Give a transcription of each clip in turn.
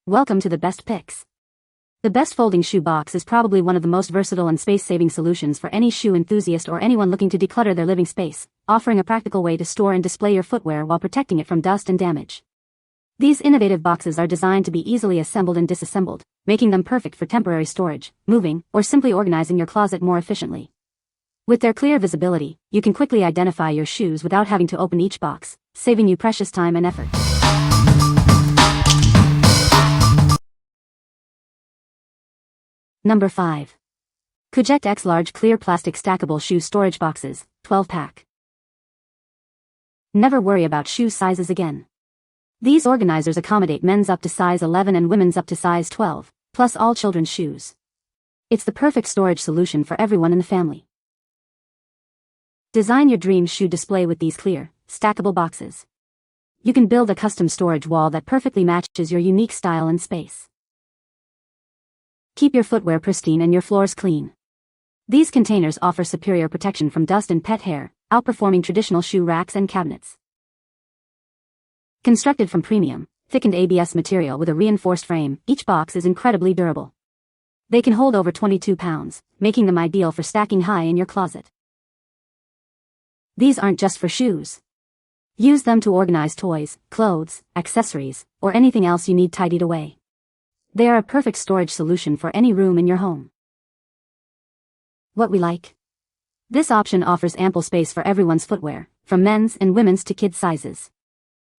Welcome to the best picks. The best folding shoe box is probably one of the most versatile and space-saving solutions for any shoe enthusiast or anyone looking to declutter their living space, offering a practical way to store and display your footwear while protecting it from dust and damage. These innovative boxes are designed to be easily assembled and disassembled, making them perfect for temporary storage, moving, or simply organizing your closet more efficiently. With their clear visibility, you can quickly identify your shoes without having to open each box, saving you precious time and effort. Number 5. Kuject X Large Clear Plastic Stackable Shoe Storage Boxes, 12-pack. Never worry about shoe sizes again. These organizers accommodate men's up to size 11 and women's up to size 12, plus all children's shoes. It's the perfect storage solution for everyone in the family. Design your dream shoe display with these clear, stackable boxes. You can build a custom storage wall that perfectly matches your unique style and space. Keep your footwear pristine and your floors clean. These containers offer superior protection from dust and pet hair, outperforming traditional shoe racks and cabinets. Constructed from premium, thickened ABS material with a reinforced frame, each box is incredibly durable. They can hold over 22 pounds, making them ideal for stacking high in your closet. These aren't just for shoes. Use them to organize toys, clothes, accessories, or anything else you need tidied away. They are a perfect storage solution for any room in your home. What we like? This option offers ample space for everyone's footwear, from men's and women's to kids' sizes.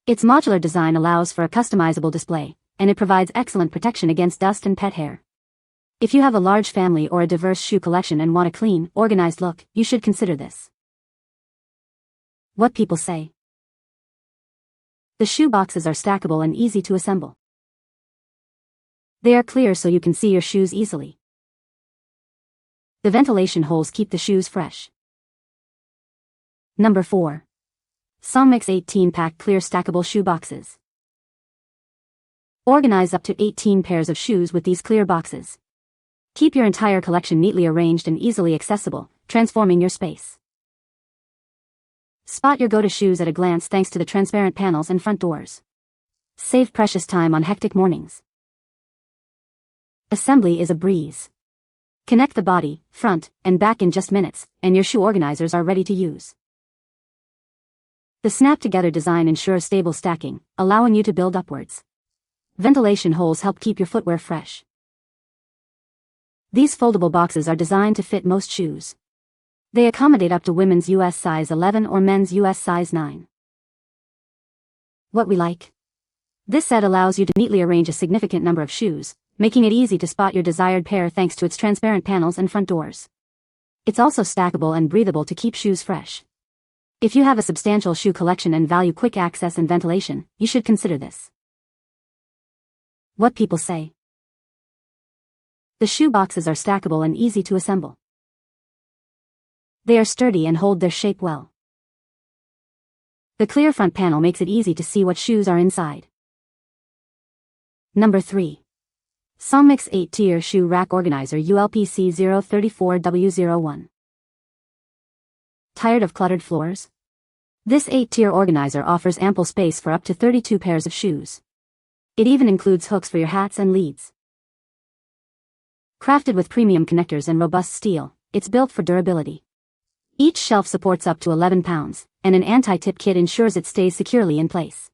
Its modular design allows for a customizable display, and it provides excellent protection against dust and pet hair. If you have a large family or a diverse shoe collection and want a clean, organized look, you should consider this. What people say. The shoe boxes are stackable and easy to assemble. They are clear so you can see your shoes easily. The ventilation holes keep the shoes fresh. Number 4. SONGMICS 18-pack clear stackable shoe boxes. Organize up to 18 pairs of shoes with these clear boxes. Keep your entire collection neatly arranged and easily accessible, transforming your space. Spot your go-to shoes at a glance thanks to the transparent panels and front doors. Save precious time on hectic mornings. Assembly is a breeze. Connect the body, front, and back in just minutes, and your shoe organizers are ready to use. The snap-together design ensures stable stacking, allowing you to build upwards. Ventilation holes help keep your footwear fresh. These foldable boxes are designed to fit most shoes. They accommodate up to women's US size 11 or men's US size 9. What we like? This set allows you to neatly arrange a significant number of shoes, making it easy to spot your desired pair thanks to its transparent panels and front doors. It's also stackable and breathable to keep shoes fresh. If you have a substantial shoe collection and value quick access and ventilation, you should consider this. What people say. The shoe boxes are stackable and easy to assemble. They are sturdy and hold their shape well. The clear front panel makes it easy to see what shoes are inside. Number 3. SONGMICS 8-tier Shoe Rack Organizer ULPC 034W01. Tired of cluttered floors? This 8-tier organizer offers ample space for up to 32 pairs of shoes. It even includes hooks for your hats and leads. Crafted with premium connectors and robust steel, it's built for durability. Each shelf supports up to 11 pounds, and an anti-tip kit ensures it stays securely in place.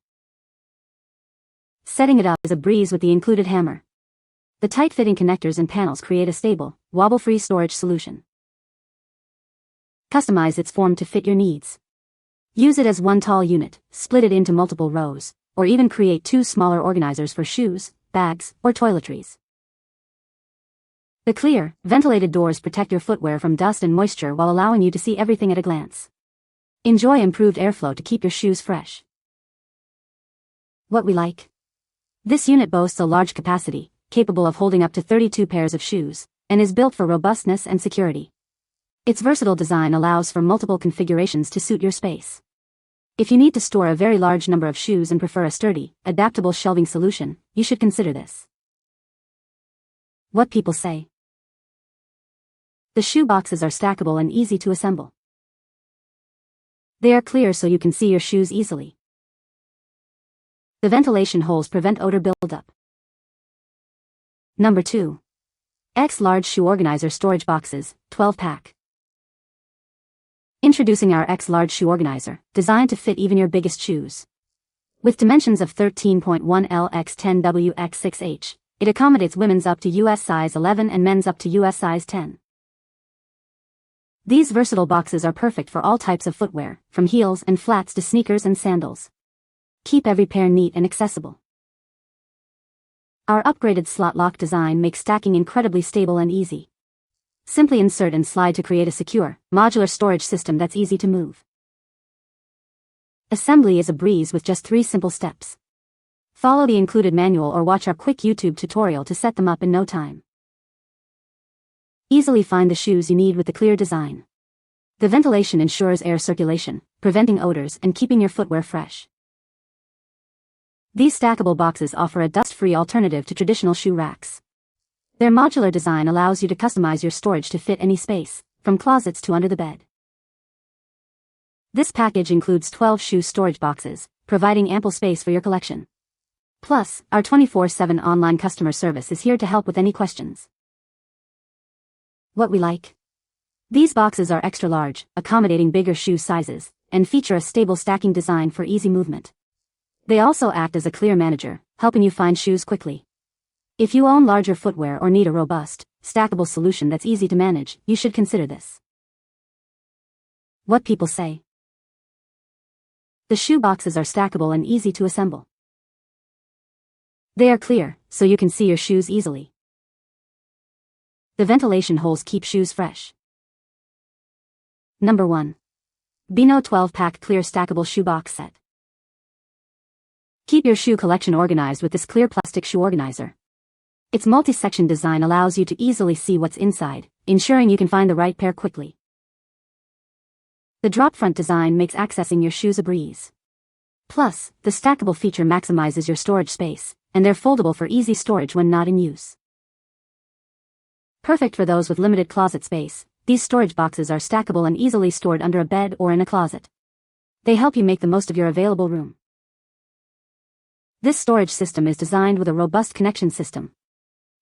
Setting it up is a breeze with the included hammer. The tight-fitting connectors and panels create a stable, wobble-free storage solution. Customize its form to fit your needs. Use it as one tall unit, split it into multiple rows, or even create 2 smaller organizers for shoes, bags, or toiletries. The clear, ventilated doors protect your footwear from dust and moisture while allowing you to see everything at a glance. Enjoy improved airflow to keep your shoes fresh. What we like? This unit boasts a large capacity, capable of holding up to 32 pairs of shoes, and is built for robustness and security. Its versatile design allows for multiple configurations to suit your space. If you need to store a very large number of shoes and prefer a sturdy, adaptable shelving solution, you should consider this. What people say. The shoe boxes are stackable and easy to assemble. They are clear so you can see your shoes easily. The ventilation holes prevent odor buildup. Number 2. X Large Shoe Organizer Storage Boxes, 12-pack. Introducing our X Large Shoe Organizer, designed to fit even your biggest shoes. With dimensions of 13.1 L x 10 W x 6H, it accommodates women's up to US size 11 and men's up to US size 10. These versatile boxes are perfect for all types of footwear, from heels and flats to sneakers and sandals. Keep every pair neat and accessible. Our upgraded slot lock design makes stacking incredibly stable and easy. Simply insert and slide to create a secure, modular storage system that's easy to move. Assembly is a breeze with just 3 simple steps. Follow the included manual or watch our quick YouTube tutorial to set them up in no time. Easily find the shoes you need with the clear design. The ventilation ensures air circulation, preventing odors and keeping your footwear fresh. These stackable boxes offer a dust-free alternative to traditional shoe racks. Their modular design allows you to customize your storage to fit any space, from closets to under the bed. This package includes 12 shoe storage boxes, providing ample space for your collection. Plus, our 24/7 online customer service is here to help with any questions. What we like? These boxes are extra large, accommodating bigger shoe sizes, and feature a stable stacking design for easy movement. They also act as a clear manager, helping you find shoes quickly. If you own larger footwear or need a robust, stackable solution that's easy to manage, you should consider this. What people say. The shoe boxes are stackable and easy to assemble. They are clear, so you can see your shoes easily. The ventilation holes keep shoes fresh. Number 1. BINO 12-pack clear stackable shoe box set. Keep your shoe collection organized with this clear plastic shoe organizer. Its multi-section design allows you to easily see what's inside, ensuring you can find the right pair quickly. The drop front design makes accessing your shoes a breeze. Plus, the stackable feature maximizes your storage space, and they're foldable for easy storage when not in use. Perfect for those with limited closet space, these storage boxes are stackable and easily stored under a bed or in a closet. They help you make the most of your available room. This storage system is designed with a robust connection system.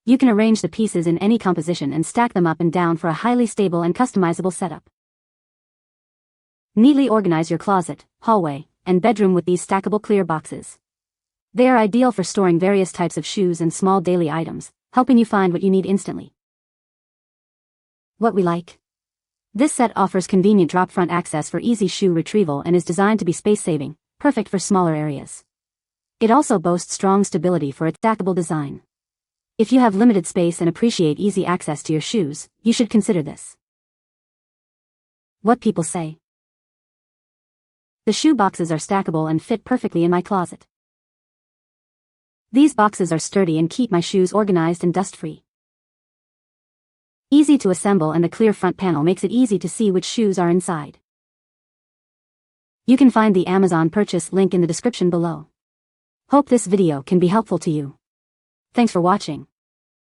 You can arrange the pieces in any composition and stack them up and down for a highly stable and customizable setup. Neatly organize your closet, hallway, and bedroom with these stackable clear boxes. They are ideal for storing various types of shoes and small daily items, helping you find what you need instantly. What we like? This set offers convenient drop front access for easy shoe retrieval and is designed to be space-saving, perfect for smaller areas. It also boasts strong stability for its stackable design. If you have limited space and appreciate easy access to your shoes, you should consider this. What people say. The shoe boxes are stackable and fit perfectly in my closet. These boxes are sturdy and keep my shoes organized and dust-free. Easy to assemble, and the clear front panel makes it easy to see which shoes are inside. You can find the Amazon purchase link in the description below. Hope this video can be helpful to you. Thanks for watching.